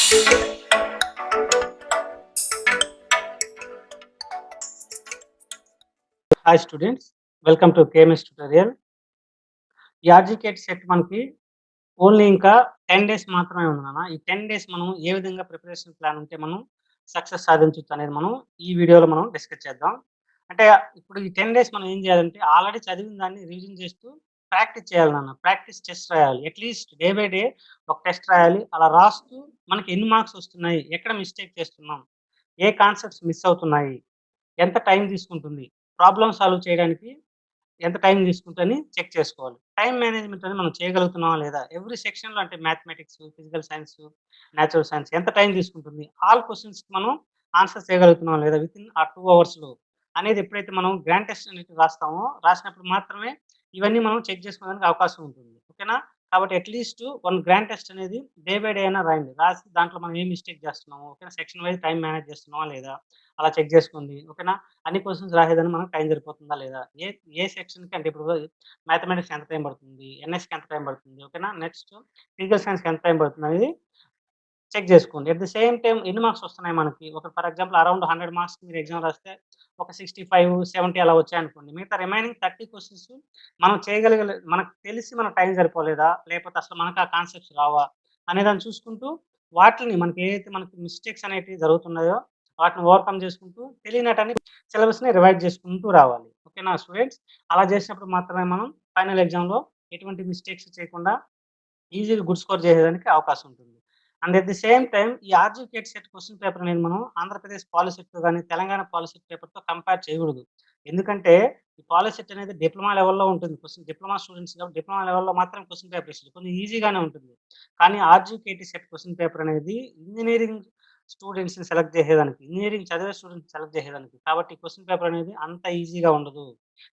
Hi students, welcome to KMS tutorial. ఈ ఆర్జికేట్ set మనకి only ఇంకా 10 డేస్ మాత్రమే ఉంది నాన్న. ఈ 10 డేస్ మనం ఏ విధంగా ప్రిపరేషన్ ప్లాన్ ఉంటే మనం సక్సెస్ సాధించొచ్చు అనేది మనం ఈ వీడియోలో మనం డిస్కస్ చేద్దాం. అంటే ఇప్పుడు ఈ 10 డేస్ మనం ఏం చేయాలంటే ఆల్రెడీ చదివిన దాన్ని రివిజన్ చేస్తూ ప్రాక్టీస్ చేయాలి నాన్న. ప్రాక్టీస్ టెస్ట్ రాయాలి. అట్‌లీస్ట్ డే బై డే ఒక టెస్ట్ రాయాలి. అలా రాస్తూ మనకి ఎన్ని మార్క్స్ వస్తున్నాయి? ఎక్కడ మిస్టేక్ చేస్తున్నాం? ఏ కాన్సెప్ట్స్ మిస్ అవుతున్నాయి? ఎంత టైం తీసుకుంటుంది? ప్రాబ్లమ్ సాల్వ్ చేయడానికి ఎంత టైం తీసుకుంటని చెక్ చేసుకోవాలి. టైమ్ మేనేజ్‌మెంట్ అనేది మనం చేయగలుగుతున్నామా లేదా? ఎవ్రీ సెక్షన్‌లో అంటే mathematics, physical science, natural science ఎంత టైం తీసుకుంటుంది? ఆల్ క్వెషన్స్‌కి మనం ఆన్సర్ చేయగలుగుతున్నామా లేదా? వితిన్ ఆ 2 అవర్స్‌లో అనేది ఎప్పుడైతే మనం గ్రాండ్ టెస్ట్ అనేది రాస్తామో, రాసినప్పుడు మాత్రమే ఇవన్నీ మనం చెక్ చేసుకోవడానికి అవకాశం ఉంటుంది. ఓకేనా? కాబట్టి అట్‌లీస్ట్ 1 గ్రాండ్ టెస్ట్ అనేది డే బై డే అయినా రాయండి. రాసి దాంట్లో మనం ఏం మిస్టేక్ చేస్తున్నాము, ఓకేనా? సెక్షన్ వైస్ టైమ్ మేనేజ్ చేస్తున్నామా లేదా? అలా చెక్ చేసుకోండి. ఓకేనా? అన్ని క్వెషన్స్ రాసేదానికి మనకు టైం సరిపోతుందా లేదా? ఏ సెక్షన్‌కి అంటే ఇప్పుడు మ్యాథమెటిక్స్ ఎంత టైం పడుతుంది? ఎన్ఎస్‌కి ఎంత టైం పడుతుంది? ఓకేనా? నెక్స్ట్ ఫిజికల్ సైన్స్‌కి ఎంత టైం పడుతుంది అనేది చెక్ చేసుకోండి. అట్ ది సేమ్ టైమ్ ఎన్ని మార్క్స్ వస్తున్నాయి మనకి? ఒక ఫర్ ఎగ్జాంపుల్ అరౌండ్ 100 మార్క్స్‌కి మీరు ఎగ్జామ్ రాస్తే ఒక 65, 70 అలా వచ్చాయనుకోండి. మిగతా రిమైనింగ్ 30 క్వెషన్స్ మనం మనకు తెలిసి మన టైం సరిపోలేదా? లేకపోతే అసలు మనకు ఆ కాన్సెప్ట్స్ రావా? అనేదాన్ని చూసుకుంటూ వాటిని మనకి ఏదైతే మనకి మిస్టేక్స్ అనేటివి జరుగుతున్నాయో వాటిని ఓవర్‌కమ్ చేసుకుంటూ తెలియనటాన్ని సిలబస్‌ని రివైజ్ చేసుకుంటూ రావాలి. ఓకేనా స్టూడెంట్స్? అలా చేసినప్పుడు మాత్రమే మనం ఫైనల్ ఎగ్జామ్‌లో ఎటువంటి మిస్టేక్స్ చేయకుండా ఈజీగా గుడ్ స్కోర్ చేసేదానికి అవకాశం ఉంటుంది. And at the same time ఈ ఆర్జీకేట్ సెట్ క్వెషన్ పేపర్ అనేది మనం ఆంధ్రప్రదేశ్ పాలిసెట్‌తో గాని, తెలంగాణ పాలిసెట్ పేపర్‌తో కంపేర్ చేయకూడదు. ఎందుకంటే ఈ పాలిసెట్ అనేది డిప్లొమా లెవెల్‌లో ఉంటుంది. డిప్లొమా స్టూడెంట్స్ కాబట్టి డిప్లొమా లెవెల్‌లో మాత్రం క్వెషన్ పేపర్ ఇస్తారు. కొంచెం ఈజీగానే ఉంటుంది. కానీ ఆర్జీకేటీ సెట్ క్వెషన్ పేపర్ అనేది ఇంజినీరింగ్ స్టూడెంట్స్‌ని సెలెక్ట్ చేసేదానికి, ఇంజినీరింగ్ చదివే స్టూడెంట్స్‌ని సెలెక్ట్ చేసేదానికి. కాబట్టి క్వెషన్ పేపర్ అనేది అంత ఈజీగా ఉండదు.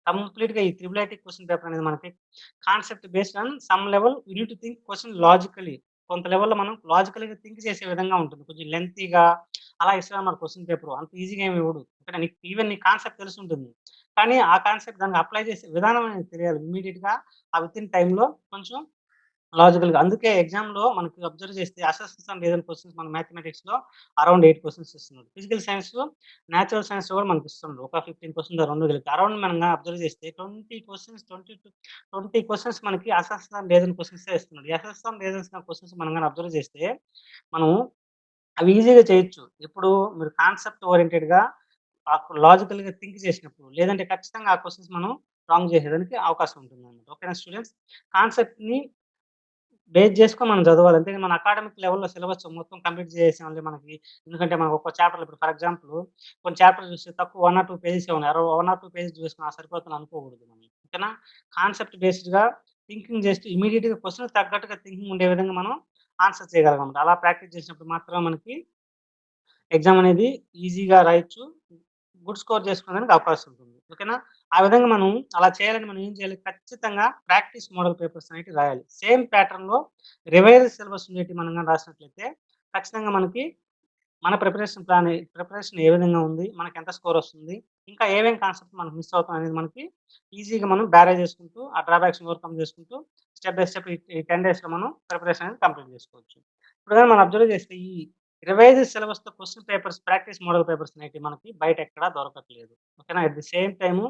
కంప్లీట్‌గా ఈ త్రిబుల్ ఐటీ క్వెషన్ పేపర్ అనేది మనకి concept based on some level you need to think question logically. కొంత లెవెల్‌లో మనం లాజికల్‌గా థింక్ చేసే విధంగా ఉంటుంది. కొంచెం లెంగ్తీగా అలా ఇస్తాడన్నమాట క్వెషన్ పేపరు. అంత ఈజీగా ఏమి ఇవ్వడు. ఓకేనా? నీకు ఈవెన్ నీ కాన్సెప్ట్ తెలిసుంటుంది. కానీ ఆ కాన్సెప్ట్ దానికి అప్లై చేసే విధానం అనేది తెలియాలి. ఇమ్మీడియేట్‌గా ఆ వితిన్ టైమ్‌లో కొంచెం లాజికల్‌గా. అందుకే ఎగ్జామ్‌లో మనకి అబ్జర్వ్ చేస్తే అసెస్మెంట్స్ అండ్ రీజనింగ్ క్వెషన్స్ మన మ్యాథమెటిక్స్‌లో అరౌండ్ 8 క్వెషన్స్ ఇస్తున్నాడు. ఫిజికల్ సైన్స్‌లో, నేచురల్ సైన్స్‌లో కూడా మనకి ఇస్తున్నాడు. ఒక 15 క్వెషన్స్ 2 కలిపి. అరౌండ్ మనం అబ్జర్వ్ చేస్తే 20 క్వెషన్స్ మనకి అసెస్మెంట్స్ అండ్ రీజనింగ్ క్వెషన్సే ఇస్తున్నాడు. ఈ అసెస్మెంట్స్ అండ్ రీజనింగ్ క్వెషన్స్ మనం గాని అబ్జర్వ్ చేస్తే మనం అవి ఈజీగా చేయొచ్చు. ఎప్పుడు మీరు కాన్సెప్ట్ ఓరియెంటెడ్‌గా లాజికల్‌గా థింక్ చేసినప్పుడు. లేదంటే ఖచ్చితంగా ఆ క్వెషన్స్ మనం రాంగ్ చేసేదానికి అవకాశం ఉంటుందన్నమాట. ఓకేనా స్టూడెంట్స్? కాన్సెప్ట్‌ని బేస్ చేసుకొని మనం చదవాలి. అంతేగాని మన అకాడమిక్ లెవెల్‌లో సిలబస్ మొత్తం కంప్లీట్ చేసేసామంటే మనకి ఎందుకంటే మనకు ఒక్కో చాప్టర్‌లో ఇప్పుడు ఫర్ ఎగ్జాంపుల్ కొన్ని చాప్టర్‌లు చూస్తే తక్కువ 1 ఆర్ 2 పేజెసే ఉన్నాయి. 1 ఆర్ 2 పేజెస్ చూసుకొని సరిపోతుంది అనుకోకూడదు మనం. ఓకేనా? కాన్సెప్ట్ బేస్డ్‌గా థింకింగ్ చేస్తూ ఇమ్మీడియేట్‌గా క్వెషన్‌కి తగ్గట్టుగా థింకింగ్ ఉండే విధంగా మనం ఆన్సర్ చేయగలగాలి. అలా ప్రాక్టీస్ చేసినప్పుడు మాత్రమే మనకి ఎగ్జామ్ అనేది ఈజీగా రాయొచ్చు. గుడ్ స్కోర్ చేసుకోవడానికి అవకాశం ఉంటుంది. ఓకేనా? ఆ విధంగా మనం అలా చేయాలని మనం ఏం చేయాలి? ఖచ్చితంగా ప్రాక్టీస్ మోడల్ పేపర్స్ అనేటివి రాయాలి. సేమ్ ప్యాటర్న్‌లో రివైజ్ సిలబస్ ఉండేటివి మనం గాని రాసినట్లయితే ఖచ్చితంగా మనకి మన ప్రిపరేషన్ ఏ విధంగా ఉంది? మనకెంత స్కోర్ వస్తుంది? ఇంకా ఏమేం కాన్సెప్ట్ మనం మిస్ అవుతాం అనేది మనకి ఈజీగా మనం బ్యారేజ్ చేసుకుంటూ, ఆ డ్రాబ్యాక్స్‌ని ఓవర్‌కమ్ చేసుకుంటూ స్టెప్ బై స్టెప్ ఈ 10 డేస్‌లో మనం ప్రిపరేషన్ అనేది కంప్లీట్ చేసుకోవచ్చు. ఇప్పుడు గాని మనం అబ్జర్వ్ చేస్తే ఈ రివైజ్డ్ సిలబస్‌తో question papers, practice model papers అనేటివి మనకి బయట ఎక్కడా దొరకట్లేదు. ఓకేనా? At the same time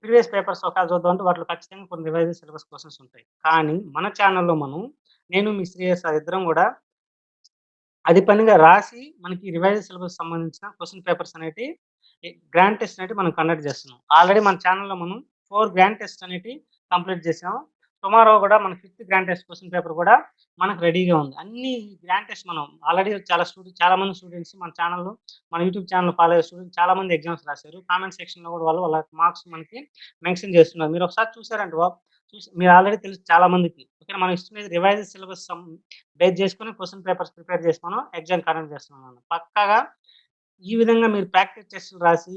previous papers ఒకవేళ చూద్దామంటే వాటిలో ఖచ్చితంగా కొన్ని రివైజ్డ్ సిలబస్ క్వెషన్స్ ఉంటాయి. కానీ మన ఛానెల్‌లో నేను మీ శ్రేయస్ ఇద్దరం గూడా అది పనిగా రాసి మనకి రివైజ్డ్ సిలబస్ సంబంధించిన క్వెషన్ పేపర్స్ అనేటివి గ్రాండ్ టెస్ట్ అనేటివి మనం కండక్ట్ చేస్తున్నాం. ఆల్రెడీ మన ఛానెల్‌లో మనం 4 గ్రాండ్ టెస్ట్ అనేటివి కంప్లీట్ చేసాం. టుమారో గూడా మన fifth grand test question paper గూడా మనకు రెడీగా ఉంది. అన్ని గ్రాండ్ టెస్ట్ మనం ఆల్రెడీ చాలా మంది స్టూడెంట్స్ మన ఛానెల్‌లో మన యూట్యూబ్ ఛానెల్ ఫాలో అయ్యే స్టూడెంట్స్ చాలా మంది ఎగ్జామ్స్ రాసారు. కామెంట్ సెక్షన్‌లో గూడా వాళ్ళు వాళ్ళ మార్క్స్ మనకి మెన్షన్ చేస్తున్నారు. మీరు ఒకసారి చూసారంటే చూసి మీరు ఆల్రెడీ తెలుసు చాలా మందికి. ఓకేనా? మనం ఇస్తున్నది రివైజ్డ్ సిలబస్ బేస్ చేసుకొని క్వెషన్ పేపర్స్ ప్రిపేర్ చేసి మనం ఎగ్జామ్ కండక్ట్ చేస్తున్నాం. పక్కాగా ఈ విధంగా మీరు ప్రాక్టీస్ టెస్ట్‌లు రాసి,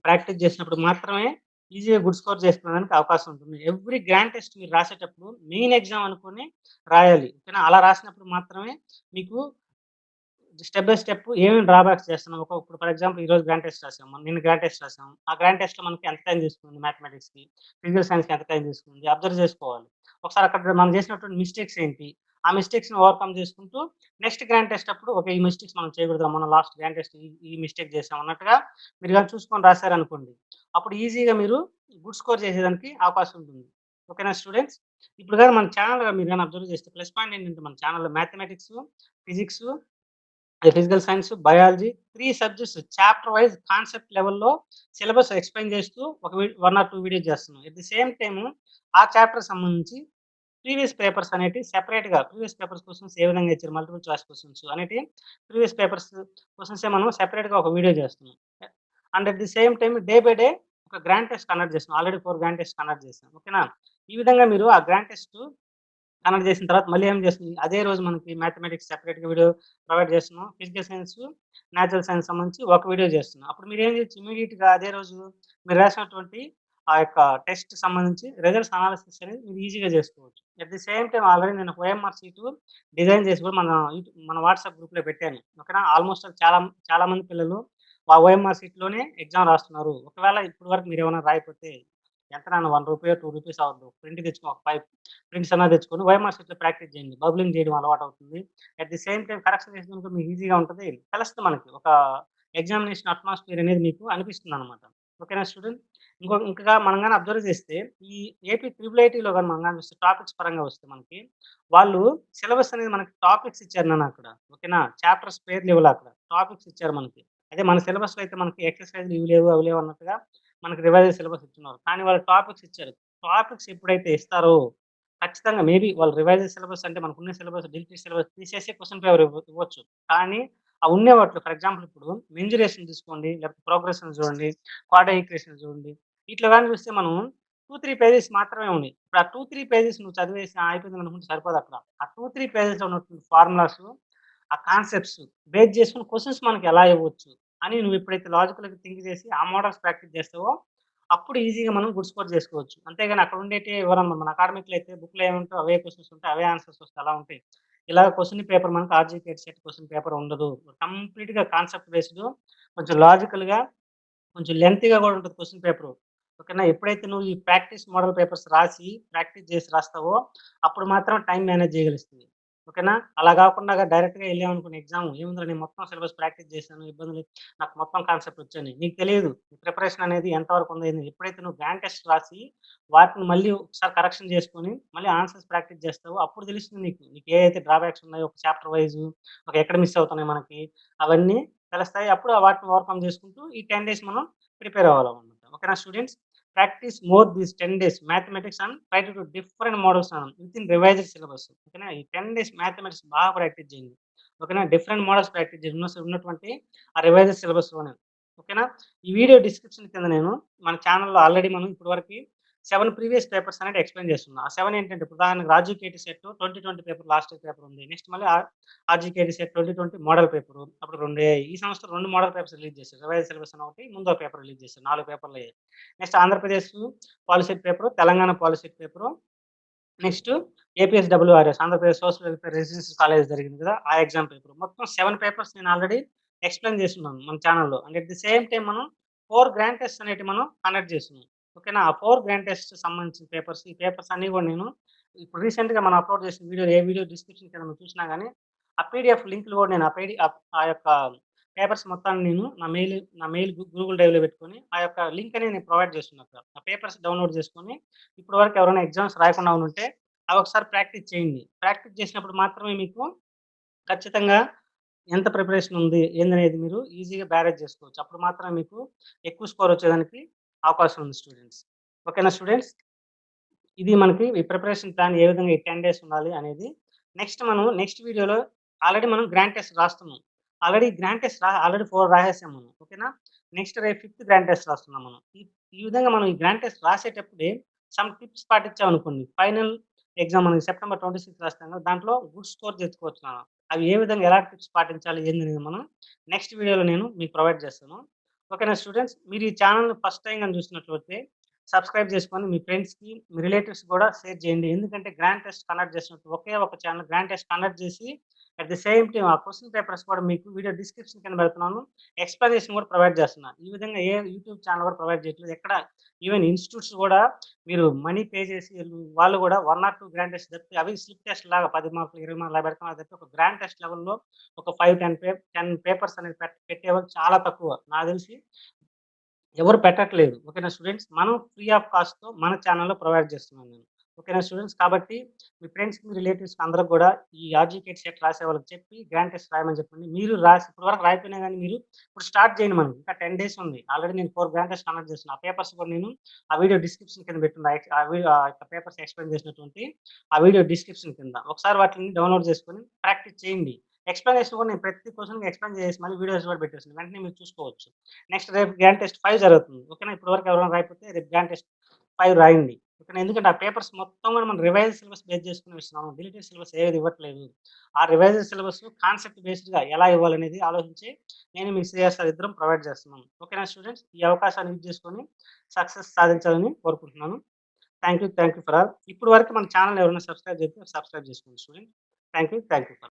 ప్రాక్టీస్ చేసినప్పుడు మాత్రమే ఈజీగా గుడ్ స్కోర్ చేసుకోవడానికి అవకాశం ఉంటుంది. ఎవ్రీ గ్రాండ్ టెస్ట్ మీరు రాసేటప్పుడు మెయిన్ ఎగ్జామ్ అనుకోని రాయాలి. ఓకేనా? అలా రాసినప్పుడు మాత్రమే మీకు స్టెప్ బై స్టెప్ ఏమేమి డ్రాబ్యాక్స్ చేస్తున్నాం. ఇప్పుడు ఫర్ ఎగ్జాంపుల్ ఈరోజు గ్రాండ్ టెస్ట్ రాసాం. నిన్న గ్రాండ్ టెస్ట్ రాసాం. ఆ గ్రాండ్ టెస్ట్‌లో మనకి ఎంత టైం తీసుకుంది మ్యాథమెటిక్స్‌కి, ఫిజికల్ సైన్స్‌కి ఎంత టైం తీసుకుంది అబ్జర్వ్ చేసుకోవాలి. ఒకసారి అక్కడ మనం చేసినటువంటి మిస్టేక్స్ ఏంటి? ఆ మిస్టేక్స్‌ని ఓవర్‌కమ్ చేసుకుంటూ నెక్స్ట్ గ్రాండ్ టెస్ట్ అప్పుడు ఓకే. ఈ మిస్టేక్స్ మనం చేయకూడదురా. మనం లాస్ట్ గ్రాండ్ టెస్ట్ ఈ మిస్టేక్ చేసాం అన్నట్టుగా మీరు గాని చూసుకొని రాసారనుకోండి. అప్పుడు ఈజీగా మీరు గుడ్ స్కోర్ చేసేదానికి అవకాశం ఉంటుంది. ఓకేనా స్టూడెంట్స్? ఇప్పుడు గాని మన ఛానెల్ మీరు గాని అబ్జర్వ్ చేస్తే ప్లస్ పాయింట్ ఏంటంటే మన ఛానెల్‌లో mathematics, physics, physical science, biology 3 subjects chapter wise concept లెవెల్‌లో సిలబస్ ఎక్స్‌ప్లెయిన్ చేస్తూ ఒక 1 ఆర్ 2 వీడియోస్ చేస్తున్నాం. ఎట్ ది సేమ్ టైమ్ ఆ చాప్టర్‌కి సంబంధించి ప్రీవియస్ పేపర్స్ అనేటివి సెపరేట్‌గా ప్రీవియస్ పేపర్స్ క్వెషన్స్ ఏ విధంగా ఇచ్చారు మల్టిపుల్ చాయిస్ క్వెషన్స్ అనేటివి ప్రీవియస్ పేపర్స్ క్వెషన్సే మనం సెపరేట్‌గా ఒక వీడియో చేస్తున్నాం. And at the same time day by day ఒక గ్రాండ్ టెస్ట్ కండక్ట్ చేస్తున్నాం. ఆల్రెడీ 4 గ్రాండ్ టెస్ట్ కండక్ట్ చేసాం. ఓకేనా? ఈ విధంగా మీరు ఆ గ్రాండ్ టెస్ట్ కండక్ట్ చేసిన తర్వాత మళ్ళీ ఏం చేస్తుంది, అదే రోజు మనకి మ్యాథమెటిక్స్ సెపరేట్‌గా వీడియో ప్రొవైడ్ చేస్తున్నాం. ఫిజికల్ సైన్స్, నేచురల్ సైన్స్ సంబంధించి ఒక వీడియో చేస్తున్నాం. అప్పుడు మీరేం చేయొచ్చు ఇమ్మీడియేట్‌గా అదే రోజు మీరు రాసినటువంటి ఆ యొక్క టెస్ట్‌కి సంబంధించి రిజల్ట్స్ అనాలిసిస్ అనేది మీరు ఈజీగా చేసుకోవచ్చు. At the same time already నేను ఓఎంఆర్ షీట్ డిజైన్ చేసి కూడా మన వాట్సాప్ గ్రూప్‌లో పెట్టాను. ఓకేనా? ఆల్‌మోస్ట్ చాలా చాలా మంది పిల్లలు ఆ ఓఎంఆర్ షీట్‌లోనే ఎగ్జామ్ రాస్తున్నారు. ఒకవేళ ఇప్పటి వరకు మీరేమైనా రాయకపోతే ఎంత నాన్న రూ. 1 రూ. 2 అవ్వద్దు. ప్రింట్ తెచ్చుకో ఒక 5 ప్రింట్స్ అన్నా తెచ్చుకొని ఓఎంఆర్ షీట్‌లో ప్రాక్టీస్ చేయండి. బబ్లింగ్ చేయడం అలవాటవుతుంది. At the same time correction చేసినందుకు మీకు ఈజీగా ఉంటది. తెలుస్తది మనకి. ఒక ఎగ్జామినేషన్ అట్మాస్ఫియర్ అనేది మీకు అనిపిస్తుందనమాట. ఓకేనా స్టూడెంట్? ఇంకా మనం గాని అబ్జర్వ్ చేస్తే ఈ ఏపీ ట్రిపుల్ ఐటీలో గాని మనం గాని చూస్తే టాపిక్స్ పరంగా వస్తే మనకి వాళ్ళు సిలబస్ అనేది మనకి టాపిక్స్ ఇచ్చారు నాన్న అక్కడ. ఓకేనా? చాప్టర్స్ పేర్లు ఇవ్వలా అక్కడ. టాపిక్స్ ఇచ్చారు మనకి. అదే మన సిలబస్‌లో అయితే మనకి ఎక్సర్‌సైజ్‌లు ఇవి లేవు, అవి లేవు అన్నట్టుగా మనకి రివైజ్డ్ సిలబస్ ఇచ్చున్నారు. కానీ వాళ్ళు టాపిక్స్ ఇచ్చారు. టాపిక్స్ ఎప్పుడైతే ఇస్తారో ఖచ్చితంగా మేబీ వాళ్ళు రివైజ్డ్ సిలబస్ అంటే మనకున్న సిలబస్ డిలీటెడ్ సిలబస్ తీసేసి క్వెషన్ పేపర్ ఇవ్వచ్చు. కానీ ఆ ఉన్న వాటిలో ఫర్ ఎగ్జాంపుల్ ఇప్పుడు మెన్సురేషన్ తీసుకోండి, లేకపోతే ప్రోగ్రెషన్ చూడండి, క్వాడ్రాటిక్ ఈక్వేషన్ చూడండి. ఇట్లా గాని చూస్తే మనం 2, 3 పేజెస్ మాత్రమే ఉన్నాయి. ఇప్పుడు ఆ 2, 3 పేజెస్ నువ్వు చదివేసి అయిపోయింది అనుకుంటే సరిపోదక్కడ. ఆ 2, 3 పేజెస్‌లో ఉన్నటువంటి ఫార్ములాస్, ఆ కాన్సెప్ట్స్ బేస్ చేసుకొని క్వెషన్స్ మనకి ఎలా ఇవ్వచ్చు అని నువ్వు ఎప్పుడైతే లాజికల్‌గా థింక్ చేసి ఆ మోడల్స్ ప్రాక్టీస్ చేస్తావో అప్పుడు ఈజీగా మనం గుడ్ స్కోర్ చేసుకోవచ్చు. అంతేగాని అక్కడ ఉండేటివి ఇవ్వరనమాట. మన అకాడమిక్‌లో అయితే బుక్‌లో ఏముంటాయో అవే క్వెషన్స్ ఉంటాయి. అవే ఆన్సర్స్ వస్తాయి. అలా ఉంటాయి. ఇలా క్వెషన్ పేపర్ మనకు ఆర్‌జీకేట్ సెట్ క్వెషన్ పేపర్ ఉండదు. కంప్లీట్‌గా కాన్సెప్ట్ బేస్డ్ కొంచెం లాజికల్‌గా కొంచెం లెంగ్తీగా గూడా ఉంటది క్వెషన్ పేపరు. ఓకేనా? ఎప్పుడైతే నువ్వు ఈ ప్రాక్టీస్ మోడల్ పేపర్స్ రాసి, ప్రాక్టీస్ జేసి రాస్తావో, అప్పుడు మాత్రం టైమ్ మేనేజ్ జేయగలుగుతుంది. ఓకేనా? అలా గాకుండా డైరెక్ట్‌గా ఎళ్ళామనుకోండి ఎగ్జామ్ ఏముందిరా నేను మొత్తం సిలబస్ ప్రాక్టీస్ చేశాను. ఇబ్బందులు నాకు మొత్తం కాన్సెప్ట్ వచ్చని. నీకు తెలీదు. ప్రిపరేషన్ అనేది ఎంత వరకు ఉంది ఏంది. ఎప్పుడైతే నువ్వు గ్రాండ్ టెస్ట్ రాసి, వాటిని మళ్ళీ ఒకసారి కరెక్షన్ చేసుకొని, మళ్ళీ ఆన్సర్స్ ప్రాక్టీస్ చేస్తావో అప్పుడు తెలుస్తుంది నీకు. నీకు ఏవైతే డ్రాబ్యాక్స్ ఉన్నాయో ఒక చాప్టర్ వైసు, ఎక్కడ మిస్ అవుతున్నాయి మనకి అవన్నీ తెలుస్తాయి. అప్పుడు వాటిని ఓవర్‌కమ్ చేసుకుంటూ ఈ 10 డేస్ మనం ప్రిపేర్ అవ్వాలన్నమాట. ఓకేనా students? Practice more these 10 days mathematics and try to do different models within revised syllabus. ఓకేనా? ఈ 10 డేస్ మ్యాథమెటిక్స్ బాగా ప్రాక్టీస్ చేయండి. ఓకేనా? డిఫరెంట్ మోడల్స్ ప్రాక్టీస్ చేయండి. ఉన్నటువంటి ఆ రివైజ్డ్ సిలబస్‌లోనే. ఓకేనా? ఈ వీడియో డిస్క్రిప్షన్ కింద నేను మన ఛానెల్‌లో ఆల్రెడీ మనం ఇప్పటివరకి 7 ప్రీవియస్ పేపర్స్ అనేది ఎక్స్‌ప్లెయిన్ చేస్తున్నా. ఆ 7 ఏంటంటే ఇప్పుడు ఉదాహరణకు RGUKT CET 2020 paper last year paper ఉంది. నెక్స్ట్ మళ్ళీ ఆర్‌జీకేటీ సెట్ 2020 మోడల్ పేపరు. అప్పుడు 2 ఈ సంవత్సరం 2 మోడల్ పేపర్స్ రిలీజ్ చేశారు. రివైజ్డ్ సిలబస్ అని ఒకటి, ముందో పేపర్ రిలీజ్ చేశారు. 4 పేపర్‌లయ్యాయి. Next Andhra Pradesh POLYCET paper, Telangana POLYCET paper, next APSWRS Andhra Pradesh social welfare residential college జరిగింది కదా! ఆ ఎగ్జామ్ పేపర్. మొత్తం 7 పేపర్స్ నేను ఆల్రెడీ ఎక్స్‌ప్లెయిన్ చేసున్నాను మన ఛానెల్‌లో. And at the same time మనం 4 గ్రాండ్ టెస్ట్స్ అనేటివి మనం కండక్ట్ చేస్తున్నాం. ఓకేనా? ఆ 4 గ్రాండ్ టెస్ట్‌కి సంబంధించిన పేపర్స్ ఈ పేపర్స్ అన్నీ కూడా నేను ఇప్పుడు రీసెంట్‌గా మనం అప్‌లోడ్ చేసిన వీడియో ఏ వీడియో డిస్క్రిప్షన్ కింద నువ్వు చూసినా గాని ఆ పీడీఎఫ్ లింక్‌లు కూడా నేను ఆ యొక్క పేపర్స్ మొత్తాన్ని నేను నా మెయిల్ గూగుల్ డ్రైవ్‌లో పెట్టుకొని ఆ యొక్క లింక్ అనేది నేను ప్రొవైడ్ చేస్తున్నా అక్కడ. ఆ పేపర్స్ డౌన్‌లోడ్ చేసుకొని ఇప్పటి వరకు ఎవరైనా ఎగ్జామ్స్ రాయకుండా ఉంటే అవి ఒకసారి ప్రాక్టీస్ చేయండి. ప్రాక్టీస్ చేసినప్పుడు మాత్రమే మీకు ఖచ్చితంగా ఎంత ప్రిపరేషన్ ఉంది, ఏందనేది మీరు ఈజీగా బేరేజ్ చేసుకోవచ్చు. అప్పుడు మాత్రమే మీకు ఎక్కువ స్కోర్ వచ్చేదానికి అవకాశం ఉంది స్టూడెంట్స్. ఓకేనా స్టూడెంట్స్? ఇది మనకి ఈ ప్రిపరేషన్ ప్లాన్ ఏ విధంగా ఈ 10 డేస్ ఉండాలి అనేది. నెక్స్ట్ వీడియోలో ఆల్రెడీ మనం గ్రాండ్ టెస్ట్ రాస్తున్నాం. గ్రాండ్ టెస్ట్ ఆల్రెడీ 4 రాసేసాం మనం. ఓకేనా? నెక్స్ట్ రేపు ఫిఫ్త్ గ్రాండ్ టెస్ట్ రాస్తున్నాం మనం. ఈ విధంగా మనం ఈ గ్రాండ్ టెస్ట్ రాసేటప్పుడే సమ్ టిప్స్ పాటించామనుకోండి. ఫైనల్ ఎగ్జామ్ మనకి సెప్టెంబర్ 26 రాస్తాం కదా! దాంట్లో గుడ్ స్కోర్ తెచ్చుకోవచ్చు మనం. అవి ఏ విధంగా ఎలాంటి టిప్స్ పాటించాలి ఏందనేది మనం నెక్స్ట్ వీడియోలో నేను మీకు ప్రొవైడ్ చేస్తాను. ఓకేనా స్టూడెంట్స్? మీరు ఈ ఛానెల్‌ని ఫస్ట్ టైమ్ గాని చూసినట్లయితే సబ్స్క్రైబ్ చేసుకొని మీ ఫ్రెండ్స్‌కి, మీ రిలేటివ్స్‌కి కూడా షేర్ చేయండి. ఎందుకంటే గ్రాండ్ టెస్ట్ కండక్ట్ చేసినప్పుడు ఒకే ఒక ఛానెల్ గ్రాండ్ టెస్ట్ కండక్ట్ చేసి అట్ ది సేమ్ టైమ్ ఆ క్వెషన్ పేపర్స్ కూడా మీకు వీడియో డిస్క్రిప్షన్ కింద పెడుతున్నాను. ఎక్స్‌ప్లనేషన్ కూడా ప్రొవైడ్ చేస్తున్నా. ఈ విధంగా ఏ యూట్యూబ్ ఛానెల్ కూడా ప్రొవైడ్ చేయట్లేదు. ఎక్కడ ఈవెన్ ఇన్‌స్టిట్యూట్స్ కూడా మీరు మనీ పే చేసి వాళ్ళు కూడా 1 ఆర్ 2 గ్రాండ్ టెస్ట్ తప్పితే అవి స్లిప్ టెస్ట్ లాగా 10 మార్కులు, 20 మార్కులు అలా పెడుతున్నారు తప్పితే ఒక గ్రాండ్ టెస్ట్ లెవెల్‌లో ఒక 5, 10 పేపర్స్ అనేది పెట్టేవాళ్ళు చాలా తక్కువ. నాకు తెలిసి ఎవరు పెట్టట్లేదు. ఓకేనా స్టూడెంట్స్. మనం ఫ్రీ ఆఫ్ కాస్ట్‌తో మన ఛానెల్‌లో ప్రొవైడ్ చేస్తున్నాను నేను. ఓకేనా స్టూడెంట్స్. కాబట్టి మీ ఫ్రెండ్స్‌కి, మీ రిలేటివ్స్‌కి అందరికి గూడా ఈ ఆర్‌జీకేట్ సెట్ రాసే వాళ్ళకి చెప్పి గ్రాండ్ టెస్ట్ రాయమని చెప్పండి. మీరు రాసి ఇప్పటి వరకు రాయకపోయినా గానీ మీరు ఇప్పుడు స్టార్ట్ చేయండి మనం. ఇంకా 10 డేస్ ఉంది. ఆల్రెడీ నేను 4 గ్రాండ్ టెస్ట్ కండక్ట్ చేస్తున్నా. ఆ పేపర్స్ కూడా నేను ఆ వీడియో డిస్క్రిప్షన్ కింద పెట్టున్నా. ఆ యొక్క పేపర్స్ ఎక్స్‌ప్లెయిన్ చేసినటువంటి ఆ వీడియో డిస్క్రిప్షన్ కింద. ఒకసారి వాటిని డౌన్‌లోడ్ చేసుకొని ప్రాక్టీస్ చేయండి. ఎక్స్‌ప్లనేషన్ కూడా నేను ప్రతి క్వెషన్‌కి ఎక్స్‌ప్లెయిన్ చేసేసి మళ్ళీ వీడియోస్ కూడా పెట్టేసాను. వెంటనే మీరు చూసుకోవచ్చు. నెక్స్ట్ రేపు గ్రాండ్ టెస్ట్ 5 జరుగుతుంది. ఓకేనా. ఇప్పటి వరకు ఎవరైనా రాయకపోతే రేపు గ్రాండ్ టెస్ట్ 5 రాయండి. ఓకేనా. ఎందుకంటే ఆ పేపర్స్ మొత్తం కూడా మనం రివైజ్డ్ సిలబస్ బేస్ చేసుకొని ఇస్తున్నాము. డిలీటెడ్ సిలబస్ ఏది ఇవ్వట్లేదు. ఆ రివైజ్డ్ సిలబస్ కాన్సెప్ట్ బేస్డ్‌గా ఎలా ఇవ్వాలనేది ఆలోచించి నేను మీ శ్రేయస్ సార్ ఇద్దరం ప్రొవైడ్ చేస్తున్నాం. ఓకేనా స్టూడెంట్స్. ఈ అవకాశాన్ని యూజ్ చేసుకొని సక్సెస్ సాధించాలని కోరుకుంటున్నాను. Thank you for all. ఇప్పటి వరకు మన ఛానెల్ ఎవరైనా సబ్స్క్రైబ్ చేయకపోతే సబ్స్క్రైబ్ చేసుకోండి student. Thank you for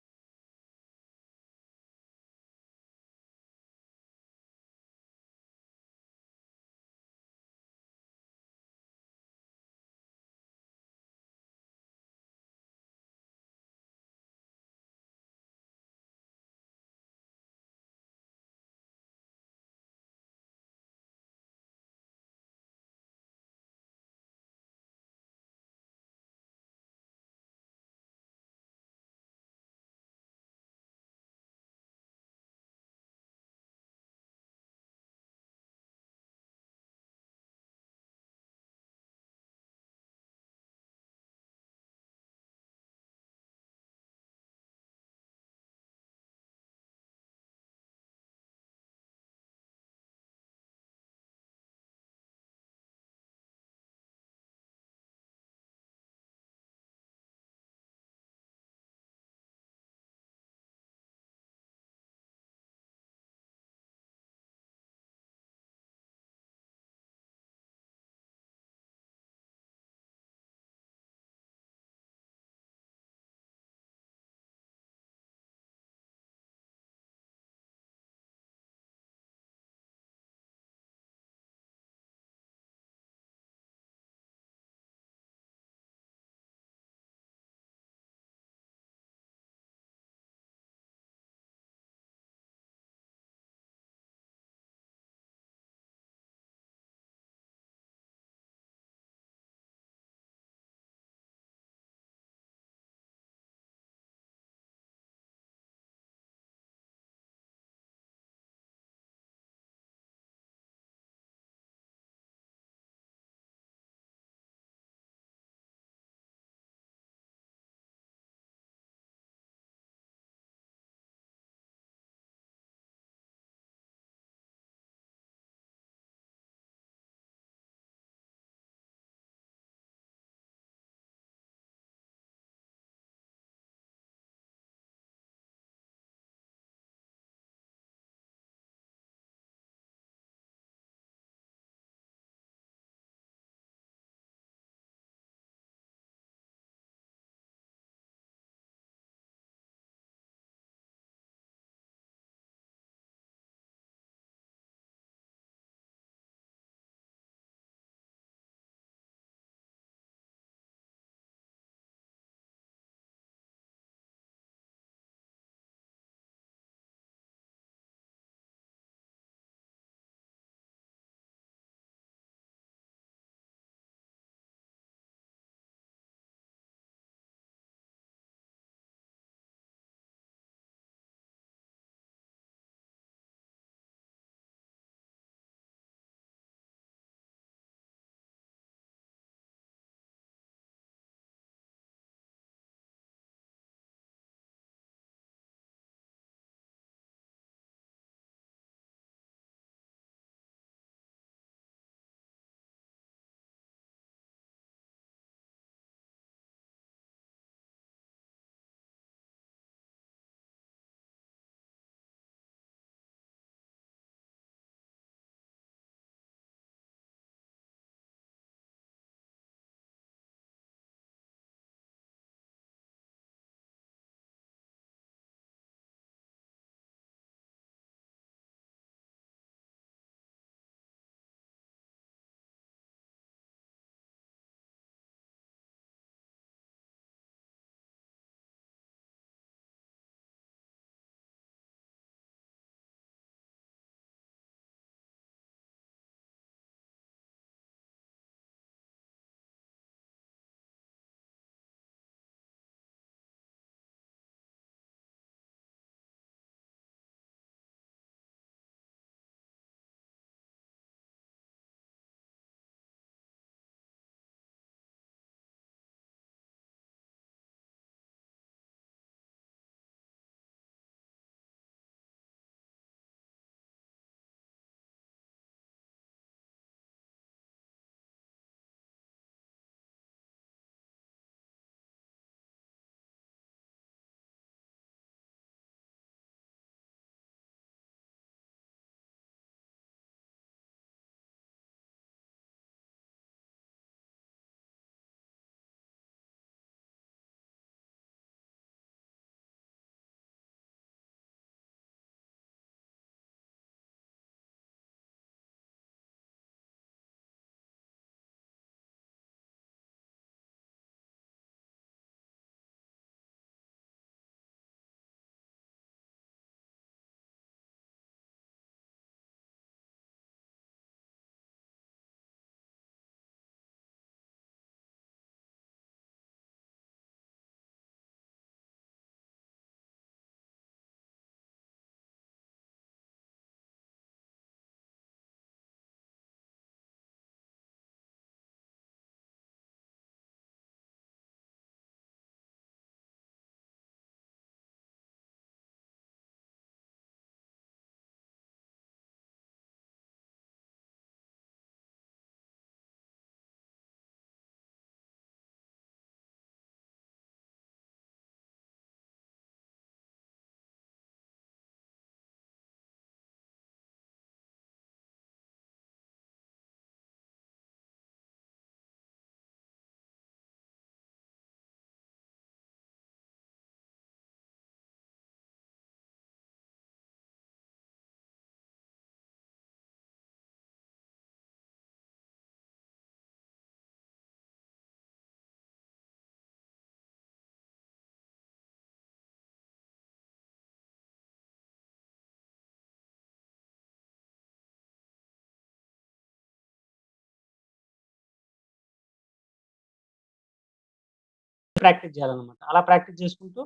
practice చేయాలన్నమాట. అలా ప్రాక్టీస్ చేసుకుంటూ